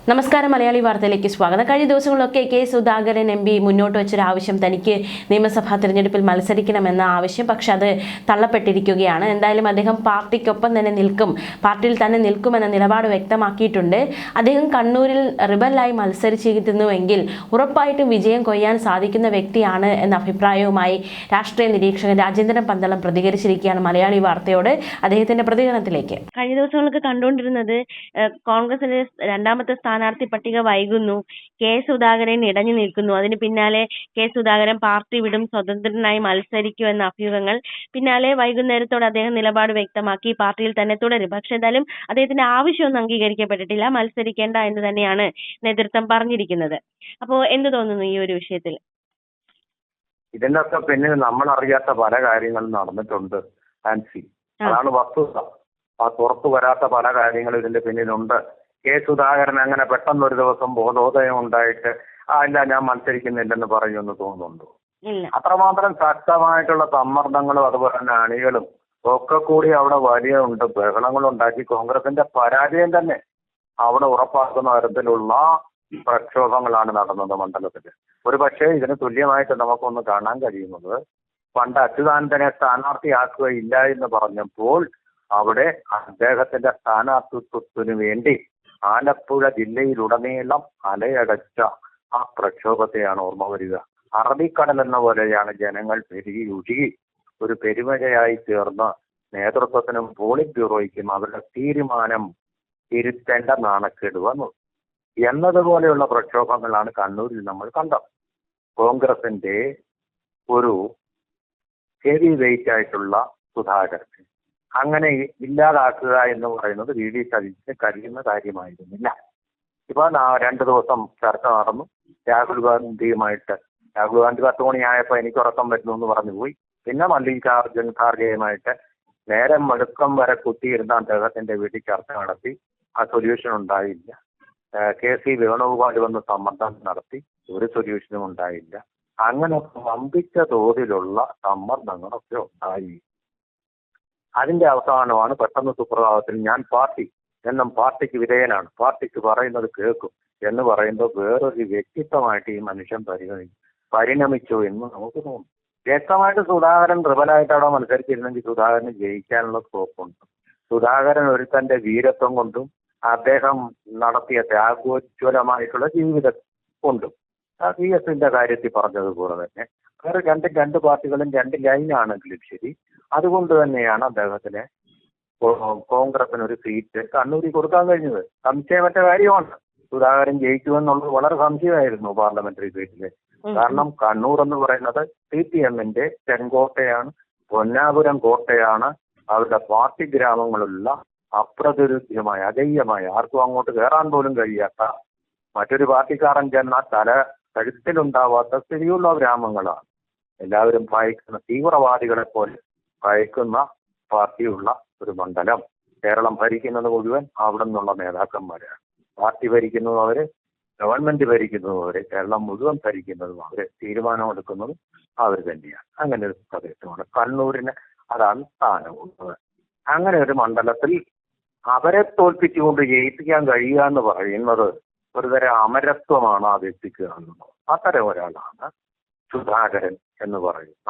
നമസ്കാരം. മലയാളി വാർത്തയിലേക്ക് സ്വാഗതം. കഴിഞ്ഞ ദിവസങ്ങളിലൊക്കെ കെ സുധാകരൻ എം പി മുന്നോട്ട് വെച്ചൊരു ആവശ്യം, തനിക്ക് നിയമസഭാ തിരഞ്ഞെടുപ്പിൽ മത്സരിക്കണമെന്ന ആവശ്യം, പക്ഷെ അത് തള്ളപ്പെട്ടിരിക്കുകയാണ്. എന്തായാലും അദ്ദേഹം പാർട്ടിക്കൊപ്പം തന്നെ നിൽക്കും, പാർട്ടിയിൽ തന്നെ നിൽക്കുമെന്ന നിലപാട് വ്യക്തമാക്കിയിട്ടുണ്ട്. അദ്ദേഹം കണ്ണൂരിൽ റിബലായി മത്സരിച്ചിരുന്നുവെങ്കിൽ ഉറപ്പായിട്ടും വിജയം കൊയ്യാൻ സാധിക്കുന്ന വ്യക്തിയാണ് എന്ന അഭിപ്രായവുമായി രാഷ്ട്രീയ നിരീക്ഷകൻ രാജേന്ദ്രൻ പന്തളം പ്രതികരിച്ചിരിക്കുകയാണ് മലയാളി വാർത്തയോട്. അദ്ദേഹത്തിന്റെ പ്രതികരണത്തിലേക്ക്. കഴിഞ്ഞ ദിവസങ്ങളൊക്കെ കണ്ടുകൊണ്ടിരുന്നത് കോൺഗ്രസിന്റെ രണ്ടാമത്തെ സ്ഥാനാർത്ഥി പട്ടിക വൈകുന്നു, കെ സുധാകരൻ ഇടഞ്ഞു നിൽക്കുന്നു, അതിന് പിന്നാലെ കെ സുധാകരൻ പാർട്ടി വിടും, സ്വതന്ത്രനായി മത്സരിക്കുമെന്ന അഭ്യൂഹങ്ങൾ, പിന്നാലെ വൈകുന്നേരത്തോടെ അദ്ദേഹം നിലപാട് വ്യക്തമാക്കി പാർട്ടിയിൽ തന്നെ തുടരും. പക്ഷെ എന്തായാലും അദ്ദേഹത്തിന്റെ ആവശ്യമൊന്നും അംഗീകരിക്കപ്പെട്ടിട്ടില്ല, മത്സരിക്കേണ്ട എന്ന് തന്നെയാണ് നേതൃത്വം പറഞ്ഞിരിക്കുന്നത്. അപ്പോ എന്ത് തോന്നുന്നു ഈ ഒരു വിഷയത്തിൽ? ഇതിന്റെ ഒക്കെ പിന്നിൽ നമ്മൾ അറിയാത്ത പല കാര്യങ്ങളും നടന്നിട്ടുണ്ട് ആൻസി. അതാണ് വസ്തുത. ആ പുറത്തു വരാത്ത പല കാര്യങ്ങളും ഇതിന്റെ പിന്നിലുണ്ട്. കെ സുധാകരൻ അങ്ങനെ പെട്ടെന്ന് ഒരു ദിവസം ബോധോദയം ഉണ്ടായിട്ട് ഇല്ല ഞാൻ മത്സരിക്കുന്നില്ലെന്ന് പറയുമെന്ന് തോന്നുന്നുണ്ടോ? അത്രമാത്രം ശക്തമായിട്ടുള്ള സമ്മർദ്ദങ്ങളും അതുപോലെ തന്നെ അണികളും ഒക്കെ കൂടി അവിടെ വലിയ ബഹളങ്ങളുണ്ടാക്കി കോൺഗ്രസിന്റെ പരാജയം തന്നെ അവിടെ ഉറപ്പാക്കുന്ന തരത്തിലുള്ള പ്രക്ഷോഭങ്ങളാണ് നടന്നത് മണ്ഡലത്തിൽ. ഒരു പക്ഷേ ഇതിന് തുല്യമായിട്ട് നമുക്കൊന്ന് കാണാൻ കഴിയുന്നത്, പണ്ട് അച്യുതാനന്ദനെ സ്ഥാനാർത്ഥിയാക്കുകയില്ല എന്ന് പറഞ്ഞപ്പോൾ അവിടെ അദ്ദേഹത്തിന്റെ സ്ഥാനാർത്ഥിത്വത്തിനു വേണ്ടി ആലപ്പുഴ ജില്ലയിലുടനീളം അലയടച്ച ആ പ്രക്ഷോഭത്തെയാണ് ഓർമ്മ വരിക. അറബിക്കടൽ എന്ന പോലെയാണ് ജനങ്ങൾ പെരുകി ഒഴുകി ഒരു പെരുമഴയായി തീർന്ന് നേതൃത്വത്തിനും പോളിറ്റ് ബ്യൂറോയ്ക്കും അവരുടെ തീരുമാനം തിരുത്തേണ്ട നാണക്കേട് വന്നു എന്നതുപോലെയുള്ള പ്രക്ഷോഭങ്ങളാണ് കണ്ണൂരിൽ നമ്മൾ കണ്ടത്. കോൺഗ്രസിന്റെ ഒരു ഹെവി വെയിറ്റ് ആയിട്ടുള്ള സുധാകരൻ അങ്ങനെ ഇല്ലാതാക്കുക എന്ന് പറയുന്നത് വി ഡി സതീശന് കഴിയുന്ന കാര്യമായിരുന്നില്ല. ഇപ്പൊ 2 ദിവസം ചർച്ച നടന്നു. രാഹുൽ ഗാന്ധിയുമായിട്ട് രാഹുൽ ഗാന്ധി 10 മണിയായപ്പോ എനിക്ക് ഉറക്കം വരുന്നു എന്ന് പറഞ്ഞു പോയി. പിന്നെ മല്ലികാർജുൻ ഖാർഗെയുമായിട്ട് നേരം മടുക്കം വരെ കുത്തിയിരുന്ന അദ്ദേഹത്തിന്റെ വീട്ടിൽ ചർച്ച നടത്തി. ആ സൊല്യൂഷൻ ഉണ്ടായില്ല. കെ സി വേണുഗോപാൽ വന്ന് സമ്മർദ്ദം നടത്തി. ഒരു സൊല്യൂഷനും ഉണ്ടായില്ല. അങ്ങനെ വമ്പിച്ച തോതിലുള്ള സമ്മർദ്ദങ്ങളൊക്കെ ഉണ്ടായി. അതിന്റെ അവസാനമാണ് പെട്ടെന്ന് സുപ്രഭാതത്തിൽ ഞാൻ പാർട്ടി എന്നും പാർട്ടിക്ക് വിധേയനാണ്, പാർട്ടിക്ക് പറയുന്നത് കേൾക്കും എന്ന് പറയുമ്പോൾ വേറൊരു വ്യക്തിത്വമായിട്ട് ഈ മനുഷ്യൻ പരിണമിച്ചു എന്ന് നമുക്ക് തോന്നും. വ്യക്തമായിട്ട് സുധാകരൻ റിബലായിട്ട് അവിടെ മത്സരിച്ചിരുന്നെങ്കിൽ സുധാകരന് ജയിക്കാനുള്ള സ്കോപ്പുണ്ട്. സുധാകരൻ ഒരുത്തന്റെ വീരത്വം കൊണ്ടും അദ്ദേഹം നടത്തിയ ത്യാഗോജ്വലമായിട്ടുള്ള ജീവിതം കൊണ്ടും പി എസിന്റെ കാര്യത്തിൽ പറഞ്ഞതുപോലെ തന്നെ വേറെ രണ്ട് പാർട്ടികളും 2 ലൈനാണെങ്കിലും ശരി, അതുകൊണ്ട് തന്നെയാണ് അദ്ദേഹത്തിന് കോൺഗ്രസിന് ഒരു സീറ്റ് കണ്ണൂരിൽ കൊടുക്കാൻ കഴിഞ്ഞത്. സംശയമറ്റ കാര്യമാണ്. സുധാകരൻ ജയിക്കുമെന്നുള്ളത് വളരെ സംശയമായിരുന്നു പാർലമെന്ററി സീറ്റില്. കാരണം കണ്ണൂർ എന്ന് പറയുന്നത് CPM-ന്റെ ചെങ്കോട്ടയാണ്, പൊന്നാപുരം കോട്ടയാണ്. അവരുടെ പാർട്ടി ഗ്രാമങ്ങളുള്ള അപ്രതിരോധ്യമായ അജയ്യമായ ആർക്കും അങ്ങോട്ട് കയറാൻ പോലും കഴിയാത്ത, മറ്റൊരു പാർട്ടിക്കാരൻ ചെന്നാൽ കഴുത്തിലുണ്ടാവാത്ത സ്ഥിതിയുള്ള ഗ്രാമങ്ങളാണ്. എല്ലാവരും ഭയക്കുന്ന, തീവ്രവാദികളെ പോലെ ഭയക്കുന്ന പാർട്ടിയുള്ള ഒരു മണ്ഡലം. കേരളം ഭരിക്കുന്നത് മുഴുവൻ അവിടെ നിന്നുള്ള നേതാക്കന്മാരാണ്. പാർട്ടി ഭരിക്കുന്നതും അവര്, ഗവൺമെന്റ് ഭരിക്കുന്നതും അവര്, കേരളം മുഴുവൻ ഭരിക്കുന്നതും അവര്, തീരുമാനമെടുക്കുന്നതും അവർ തന്നെയാണ്. അങ്ങനെ ഒരു പ്രദേശമാണ് കണ്ണൂരിന്. അതാണ് സ്ഥാനമുള്ളത്. അങ്ങനെ ഒരു മണ്ഡലത്തിൽ അവരെ തോൽപ്പിച്ചുകൊണ്ട് ജയിപ്പിക്കാൻ കഴിയുക എന്ന് പറയുന്നത് ഒരുതരം അമരത്വമാണ് ആ വ്യക്തിക്ക് കാണുന്നത്. അത്തരം ഒരാളാണ് സുധാകരൻ എന്ന് പറയുന്ന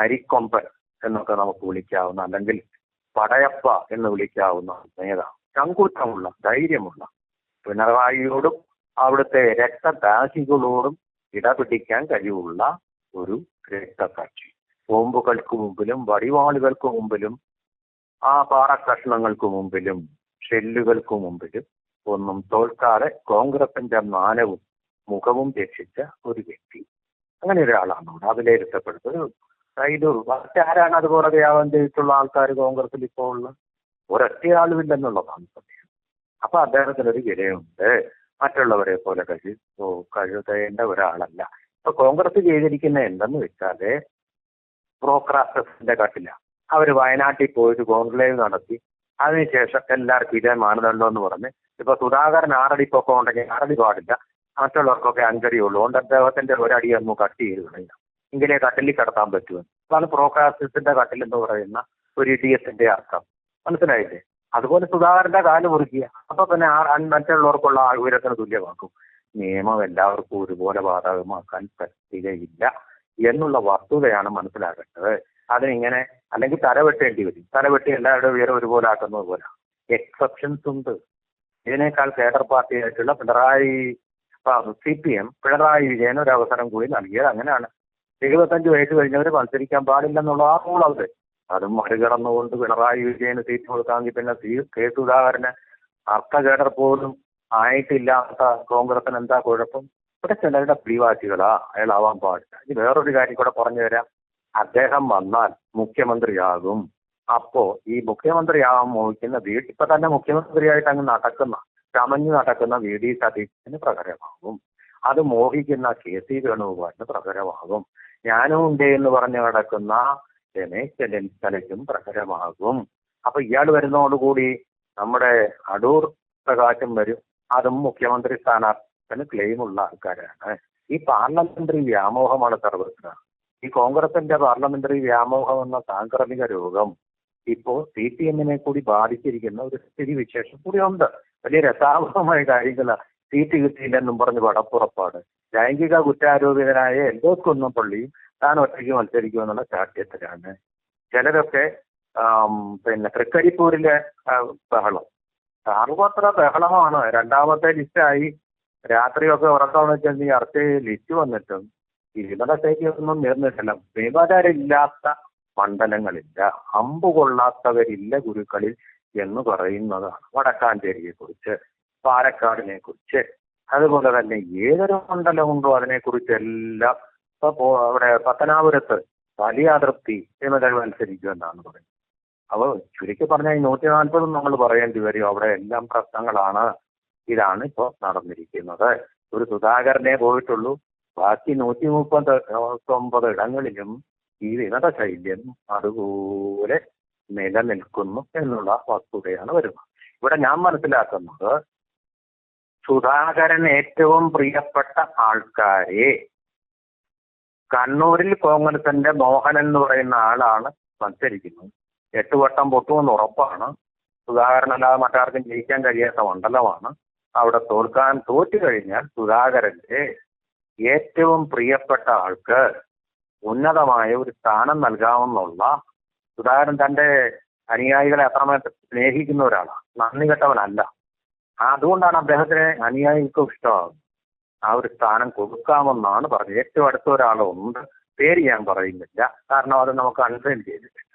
അരിക്കൊമ്പൻ എന്നൊക്കെ നമുക്ക് വിളിക്കാവുന്ന, അല്ലെങ്കിൽ പടയപ്പ എന്ന് വിളിക്കാവുന്ന നേതാവ്. ചങ്കൂറ്റമുള്ള, ധൈര്യമുള്ള, പിണറായിയോടും അവിടുത്തെ രക്തദാഹികളോടും ഇടപിടിക്കാൻ കഴിവുള്ള ഒരു രക്തസാക്ഷി. ബോംബുകൾക്ക് മുമ്പിലും വടിവാളുകൾക്ക് മുമ്പിലും ആ പാറക്കഷ്ണങ്ങൾക്ക് മുമ്പിലും ഷെല്ലുകൾക്ക് മുമ്പിലും ഒന്നും തോൽക്കാതെ കോൺഗ്രസിന്റെ മാനവും മുഖവും രക്ഷിച്ച ഒരു വ്യക്തി. അങ്ങനെ ഒരാളാണ് അവിടെ വിലയിരുത്തപ്പെടുന്നത്. മറ്റാരാണ് അതുപോലെ ആവാൻ ചെയ്തിട്ടുള്ള ആൾക്കാർ കോൺഗ്രസിൽ ഇപ്പോൾ ഉള്ള? ഒരൊറ്റയാളുമില്ലെന്നുള്ളതാണ് സത്യം. അപ്പൊ അദ്ദേഹത്തിനൊരു വിലയുണ്ട്. മറ്റുള്ളവരെ പോലെ കഴുതേണ്ട ഒരാളല്ല. ഇപ്പൊ കോൺഗ്രസ് ചെയ്തിരിക്കുന്ന എന്തെന്ന് വെച്ചാല് പ്രോക്രാസ്റ്റസിന്റെ കട്ടില. അവര് വയനാട്ടിൽ പോയിട്ട് കോൺക്ലേവ് നടത്തി. അതിനുശേഷം എല്ലാവർക്കും ഇതേ മാനദണ്ഡം എന്ന് പറഞ്ഞ് ഇപ്പൊ സുധാകരൻ 6 അടി പൊക്കം ഉണ്ടെങ്കിൽ 6 അടി പാടില്ല, മറ്റുള്ളവർക്കൊക്കെ 5 അടി ഉള്ളൂ. അതുകൊണ്ട് അദ്ദേഹത്തിന്റെ ഒരടി ഒന്ന് കട്ട് ചെയ്ത് കളയാം, എങ്കിലേ കട്ടിലിൽ കിടത്താൻ പറ്റുമെന്ന്. അതാണ് പ്രോക്രാസ്റ്റസിന്റെ കട്ടിൽ എന്ന് പറയുന്ന ഒരു ഇഡിയത്തിന്റെ അർത്ഥം. മനസ്സിലായില്ലേ? അതുപോലെ സുധാകരന്റെ കാല് മുറിക്കുക. അപ്പൊ പിന്നെ മറ്റുള്ളവർക്കുള്ള ഉയരത്തിന് തുല്യമാക്കും. നിയമം എല്ലാവർക്കും ഒരുപോലെ ബാധകമാക്കാൻ പറ്റുകയില്ല എന്നുള്ള വസ്തുതയാണ് മനസ്സിലാക്കേണ്ടത്. അതിനിങ്ങനെ അല്ലെങ്കിൽ തലവെട്ടേണ്ടി വരും. തലവെട്ടി എല്ലാവരുടെയും ഉയരം ഒരുപോലെ ആക്കുന്നത് പോലെ എക്സെപ്ഷൻസ് ഉണ്ട്. ഇതിനേക്കാൾ കേഡർ പാർട്ടിയായിട്ടുള്ള CPM പിണറായി വിജയൻ ഒരു അവസരം കൂടി നൽകിയത് അങ്ങനെയാണ്. 75 വയസ്സ് കഴിഞ്ഞവർ മത്സരിക്കാൻ പാടില്ലെന്നുള്ള ആ റൂൾ അവിടെ അതും മറികടന്നുകൊണ്ട് പിണറായി വിജയന് സീറ്റ് കൊടുക്കാമെങ്കിൽ പിന്നെ കെ സുധാകരന് അർത്ഥ കേഡർ പോലും ആയിട്ടില്ലാത്ത കോൺഗ്രസിന് എന്താ കുഴപ്പം? ഇവിടെ ചിലരുടെ പിടിവാശികളാ, അയാളാവാൻ പാടില്ല. ഇത് വേറൊരു കാര്യം കൂടെ പറഞ്ഞു തരാം. അദ്ദേഹം വന്നാൽ മുഖ്യമന്ത്രിയാകും. അപ്പോ ഈ മുഖ്യമന്ത്രിയാവാൻ മോഹിക്കുന്ന ഇപ്പൊ തന്നെ മുഖ്യമന്ത്രിയായിട്ട് അങ്ങ് ചമഞ്ഞു നടക്കുന്ന VD സതീശന് പ്രകരമാകും. അത് മോഹിക്കുന്ന KC വേണുഗോപാലിന് പ്രകരമാകും. ഞാനും ഉണ്ട് എന്ന് പറഞ്ഞു നടക്കുന്ന രമേശ് ചെന്നിത്തലയ്ക്കും പ്രകരമാകും. അപ്പൊ ഇയാൾ വരുന്നതോടുകൂടി നമ്മുടെ അടൂർ പ്രകാശം വരും. അതും മുഖ്യമന്ത്രി സ്ഥാനാർത്ഥിന് ക്ലെയിമുള്ള ആൾക്കാരാണ്. ഈ പാർലമെന്ററി വ്യാമോഹമാണ് സർവത്ര. ഈ കോൺഗ്രസിന്റെ പാർലമെന്ററി വ്യാമോഹം എന്ന സാംക്രമിക രോഗം ഇപ്പോൾ CPM-നെ കൂടി ബാധിച്ചിരിക്കുന്ന ഒരു സ്ഥിതിവിശേഷം കൂടി ഉണ്ട്. വലിയ രസാവഹമായ കാര്യങ്ങളാണ്. സീറ്റ് കിട്ടിയില്ലെന്നും പറഞ്ഞ് വടപ്പുറപ്പാട്. ലൈംഗിക കുറ്റാരോപിതനായ എൽദോസ് കുന്നപ്പള്ളിയും താൻ ഒറ്റയ്ക്ക് മത്സരിക്കുമെന്നുള്ള ചാഠ്യത്തിലാണ്. ചിലരൊക്കെ പിന്നെ തൃക്കരിപ്പൂരിലെ ബഹളം സർവത്ര ബഹളമാണ്. രണ്ടാമത്തെ ലിസ്റ്റായി രാത്രിയൊക്കെ ഉറക്കം വെച്ചെന്ന് ഈ ലിസ്റ്റ് വന്നിട്ടും ഇവിടത്തേക്ക് ഒന്നും നേർന്നിട്ടില്ല. വിമതരില്ലാത്ത മണ്ഡലങ്ങളില്ല, അമ്പ് കൊള്ളാത്തവരില്ല ഗുരുക്കളിൽ എന്ന് പറയുന്നതാണ് വടക്കാഞ്ചേരിയെ കുറിച്ച്, പാലക്കാടിനെ കുറിച്ച്. അതുപോലെ തന്നെ ഏതൊരു മണ്ഡലമുണ്ടോ അതിനെക്കുറിച്ചെല്ലാം ഇപ്പൊ അവിടെ പത്തനാപുരത്ത് വലിയ അതൃപ്തി വിമതകൾ മത്സരിക്കുമെന്നാണ് പറയുന്നത്. അപ്പോൾ ചുരുക്കി പറഞ്ഞാൽ 140 നമ്മൾ പറയേണ്ടി വരും. അവിടെ എല്ലാം പ്രശ്നങ്ങളാണ്. ഇതാണ് ഇപ്പോൾ നടന്നിരിക്കുന്നത്. ഒരു സുധാകരനെ പോയിട്ടുള്ളൂ. ബാക്കി 139 ഇടങ്ങളിലും ഈ വിമത ശൈല്യം അതുപോലെ നിലനിൽക്കുന്നു എന്നുള്ള വസ്തുതയാണ് വരുന്നത്. ഇവിടെ ഞാൻ മനസ്സിലാക്കുന്നത് സുധാകരൻ ഏറ്റവും പ്രിയപ്പെട്ട ആൾക്കാരെ കണ്ണൂരിൽ കോൺഗ്രസിന്റെ മോഹൻ എന്ന് പറയുന്ന ആളാണ് മത്സരിക്കുന്നത്. 8 വട്ടം പൊട്ടുമെന്ന് ഉറപ്പാണ്. സുധാകരനല്ലാതെ മറ്റാർക്കും ജയിക്കാൻ കഴിയാത്ത മണ്ഡലമാണ്. അവിടെ തോറ്റു കഴിഞ്ഞാൽ സുധാകരന്റെ ഏറ്റവും പ്രിയപ്പെട്ട ആൾക്ക് ഉന്നതമായ ഒരു സ്ഥാനം നൽകാമെന്നുള്ള, സുധാകരൻ തന്റെ അനുയായികളെ അത്രമേൽ സ്നേഹിക്കുന്ന ഒരാളാണ്, നന്ദി കെട്ടവനല്ല. അതുകൊണ്ടാണ് അദ്ദേഹത്തിന് അനുയായികൾക്കും ഇഷ്ടമാകുന്നത്. ആ ഒരു സ്ഥാനം കൊടുക്കാമെന്നാണ് പറഞ്ഞത്. ഏറ്റവും അടുത്ത ഒരാളുണ്ട്, പേര് ഞാൻ പറയുന്നില്ല, കാരണം അത് നമുക്ക് അൺഫൈൻ ചെയ്തിട്ടില്ല.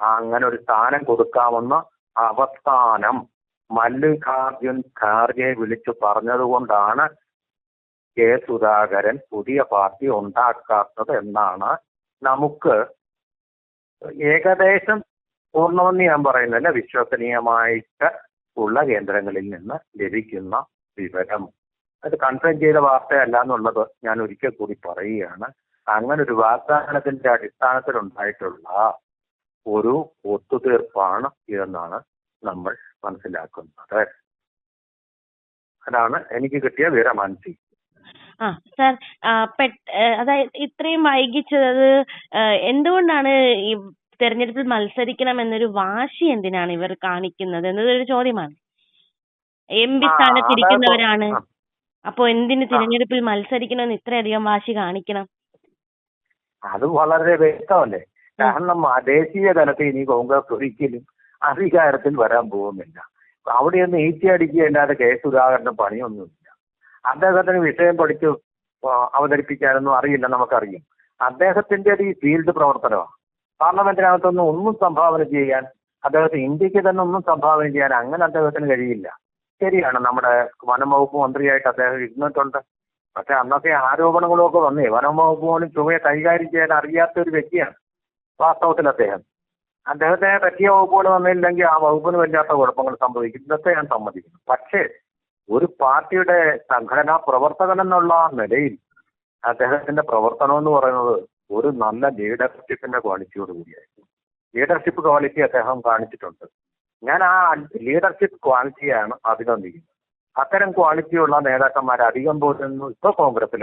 അങ്ങനെ ഒരു സ്ഥാനം കൊടുക്കാമെന്ന് അവസാനം മല്ലികാർജുൻ ഖാർഗെ വിളിച്ചു പറഞ്ഞതുകൊണ്ടാണ് കെ സുധാകരൻ പുതിയ പാർട്ടി ഉണ്ടാക്കാത്തത് എന്നാണ് നമുക്ക് ഏകദേശം പൂർണ്ണമെന്ന് ഞാൻ പറയുന്നില്ല, വിശ്വസനീയമായിട്ട് ഉള്ള കേന്ദ്രങ്ങളിൽ നിന്ന് ലഭിക്കുന്ന വിവരം. അത് കൺഫേം ചെയ്ത വാർത്തയല്ല എന്നുള്ളത് ഞാൻ ഒരിക്കൽ കൂടി പറയുകയാണ്. അങ്ങനെ ഒരു വാഗ്ദാനത്തിന്റെ അടിസ്ഥാനത്തിലുണ്ടായിട്ടുള്ള ഒരു ഒത്തുതീർപ്പാണ് ഇതെന്നാണ് നമ്മൾ മനസ്സിലാക്കുന്നത്. അതാണ് എനിക്ക് കിട്ടിയ വിവരം. മാനസി, സർ, അതായത് ഇത്രയും വൈകിച്ചത് എന്തുകൊണ്ടാണ്? ഈ തെരഞ്ഞെടുപ്പിൽ മത്സരിക്കണം എന്നൊരു വാശി എന്തിനാണ് ഇവർ കാണിക്കുന്നത് എന്നതൊരു ചോദ്യമാണ്. MP സ്ഥാനത്തിരിക്കുന്നവരാണ്. അപ്പൊ എന്തിന് തിരഞ്ഞെടുപ്പിൽ മത്സരിക്കണമെന്ന് ഇത്രയധികം വാശി കാണിക്കണം? അത് വളരെ വ്യക്തമല്ലേ. കാരണം ദേശീയ തലത്തിൽ ഇനി കോൺഗ്രസ് ഒരിക്കലും അധികാരത്തിൽ വരാൻ പോകുന്നില്ല. അവിടെയൊന്നും ഈച്ചയടിക്കുകയല്ലാതെ കെ സുധാകരന്റെ പണിയൊന്നുമില്ല. അദ്ദേഹത്തിന് വിഷയം പഠിച്ചു അവതരിപ്പിക്കാനൊന്നും അറിയില്ല, നമുക്കറിയും. അദ്ദേഹത്തിന്റെ ഈ ഫീൽഡ് പ്രവർത്തനമാണ്. പാർലമെന്റിനകത്തൊന്നും ഒന്നും സംഭാവന ചെയ്യാൻ അദ്ദേഹത്തിന്, ഇന്ത്യക്ക് തന്നെ ഒന്നും സംഭാവന ചെയ്യാൻ അങ്ങനെ അദ്ദേഹത്തിന് കഴിയില്ല. ശരിയാണ്, നമ്മുടെ വനം വകുപ്പ് മന്ത്രിയായിട്ട് അദ്ദേഹം ഇരുന്നിട്ടുണ്ട്. പക്ഷെ അന്നത്തെ ആരോപണങ്ങളൊക്കെ വന്നേ വനം വകുപ്പ് പോലും ചുവയെ കൈകാര്യം ചെയ്യാൻ അറിയാത്ത ഒരു വ്യക്തിയാണ് വാസ്തവത്തിൽ അദ്ദേഹം. അദ്ദേഹത്തെ പറ്റിയ വകുപ്പുകൾ വന്നില്ലെങ്കിൽ ആ വകുപ്പിന് വല്ലാത്ത കുഴപ്പങ്ങൾ സംഭവിക്കും. ഇതൊക്കെ ഞാൻ സമ്മതിക്കുന്നു. പക്ഷേ ഒരു പാർട്ടിയുടെ സംഘടനാ പ്രവർത്തകൻ എന്നുള്ള നിലയിൽ അദ്ദേഹത്തിന്റെ പ്രവർത്തനം എന്ന് പറയുന്നത് ഒരു നല്ല ലീഡർഷിപ്പിന്റെ ക്വാളിറ്റിയോട് കൂടിയായിരുന്നു. ലീഡർഷിപ്പ് ക്വാളിറ്റി അദ്ദേഹം കാണിച്ചിട്ടുണ്ട്. ഞാൻ ആ ലീഡർഷിപ്പ് ക്വാളിറ്റിയാണ് അഭിനന്ദിക്കുന്നത്. അത്തരം ക്വാളിറ്റിയുള്ള നേതാക്കന്മാർ അധികം പോലും ഇപ്പോൾ കോൺഗ്രസിൽ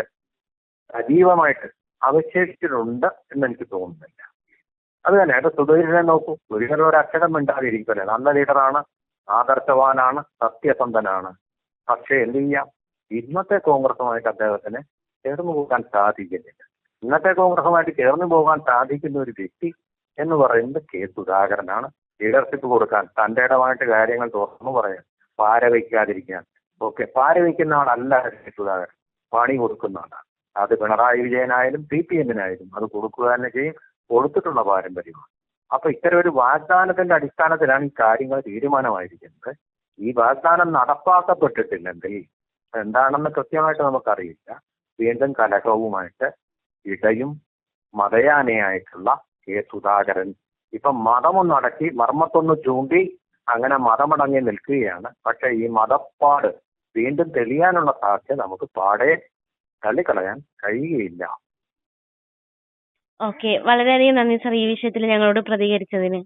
സജീവമായിട്ട് അവശേഷിച്ചിട്ടുണ്ട് എന്നെനിക്ക് തോന്നുന്നില്ല. അത് തന്നെ സുധീരനെ നോക്കൂ, ഒരിക്കലും ഒരു അക്ഷരം മിണ്ടാതിരിക്കില്ല. നല്ല ലീഡറാണ്, ആദർശവാനാണ്, സത്യസന്ധനാണ്. പക്ഷെ എന്ത് ചെയ്യാം, ഇന്നത്തെ കോൺഗ്രസുമായിട്ട് അദ്ദേഹത്തിന് ചേർന്ന് പോകാൻ സാധിക്കുന്നില്ല. ഇന്നത്തെ കോൺഗ്രസുമായിട്ട് ചേർന്ന് പോകാൻ സാധിക്കുന്ന ഒരു വ്യക്തി എന്ന് പറയുന്നത് കെ സുധാകരനാണ്. ലീഡർഷിപ്പ് കൊടുക്കാൻ, തന്റെ ഇടമായിട്ട് കാര്യങ്ങൾ തുറന്നു പറയാൻ, പാര വയ്ക്കാതിരിക്കാൻ. ഓക്കെ, പാര വയ്ക്കുന്ന ആളല്ല കെ സുധാകരൻ, പണി കൊടുക്കുന്ന ആളാണ്. അത് പിണറായി വിജയനായാലും CPM-നായാലും അത് കൊടുക്കുക തന്നെ ചെയ്യും, കൊടുത്തിട്ടുള്ള പാരമ്പര്യമാണ്. അപ്പൊ ഇത്തരം ഒരു വാഗ്ദാനത്തിന്റെ അടിസ്ഥാനത്തിലാണ് ഈ കാര്യങ്ങൾ തീരുമാനമായിരിക്കുന്നത്. ഈ വാഗ്ദാനം നടപ്പാക്കപ്പെട്ടിട്ടില്ലെങ്കിൽ എന്താണെന്ന് കൃത്യമായിട്ട് നമുക്കറിയില്ല. വീണ്ടും കലഹവുമായിട്ട് ഇടയും മതയാനയായിട്ടുള്ള കെ സുധാകരൻ ഇപ്പം മതമൊന്നടക്കി മർമ്മത്തൊന്ന് ചൂണ്ടി അങ്ങനെ മതമടങ്ങി നിൽക്കുകയാണ്. പക്ഷെ ഈ മതപ്പാട് വീണ്ടും തെളിയാനുള്ള സാധ്യത നമുക്ക് പാടെ തള്ളിക്കളയാൻ കഴിയുകയില്ല. ഓക്കെ, വളരെയധികം നന്ദി സർ ഈ വിഷയത്തിൽ ഞങ്ങളോട് പ്രതികരിച്ചതിന്.